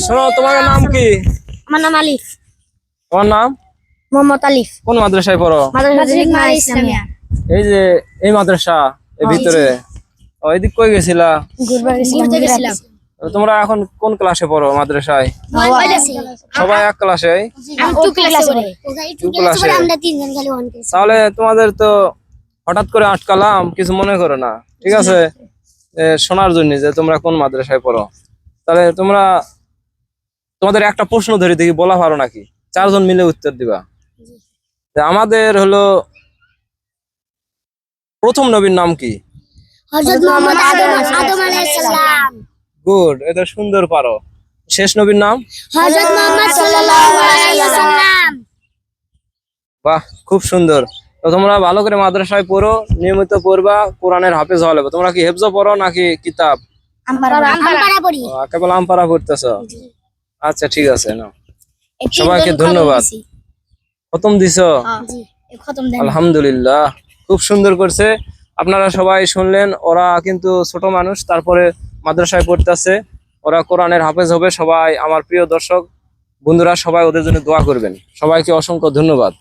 শোনো, তোমার নাম কি? আমার নাম আলিফ। তোমার নাম? মোহাম্মদ আলিফ। কোন মাদ্রাসায় পড়ো? মাদ্রাসা ইসলামিয়া। এই যে এই মাদ্রাসা এর ভিতরে ওইদিক কই গেছিলা? ঘুরতে গেছিলাম। তোমরা এখন কোন ক্লাসে পড়ো মাদ্রাসায়? সবাই এক ক্লাসে? আমি 2 ক্লাসে পড়ি। 2 ক্লাসে। আমরা 3 জন খালি 1 ক্লাসে। তাহলে তোমাদের তো হঠাৎ করে আটকালাম, কিছু মনে করো না, ঠিক আছে? শোনার জন্য যে তোমরা কোন মাদ্রাসায় পড়ো। তাহলে তোমাদের একটা প্রশ্ন ধরে দেখি, বলা পারো নাকি? 4 জন মিলে উত্তর দিবা। আমাদের হলো প্রথম নবীর নাম কি? হযরত মুহাম্মদ আদম আলাইহিস সালাম। গুড, এটা সুন্দর পারো। শেষ নবীর নাম? হযরত মুহাম্মদ সাল্লাল্লাহু আলাইহি ওয়াসাল্লাম। বাহ, খুব সুন্দর। তো তোমরা ভালো করে মাদ্রাসায় পড়ো, নিয়মিত পড়বা, কোরআনের হাফেজ হওয়া লাগবে। তোমরা কি হেফজ পড়ো নাকি কিতাব? আমপারা পড়ি। কেবল আমপারা পড়তেছ? আচ্ছা, ঠিক আছে, নাও। সবাইকে ধন্যবাদ। খতম দিছো? জি, খতম দেন। আলহামদুলিল্লাহ, খুব সুন্দর করছে। আপনারা সবাই শুনলেন, ওরা কিন্তু ছোট মানুষ, তারপরে মাদ্রাসায় পড়তেছে, ওরা কোরআনের হাফেজ হবে। সবাই আমার প্রিয় দর্শক বন্ধুরা সবাই ওদের জন্য দোয়া করবেন। সবাইকে অসংখ্য ধন্যবাদ।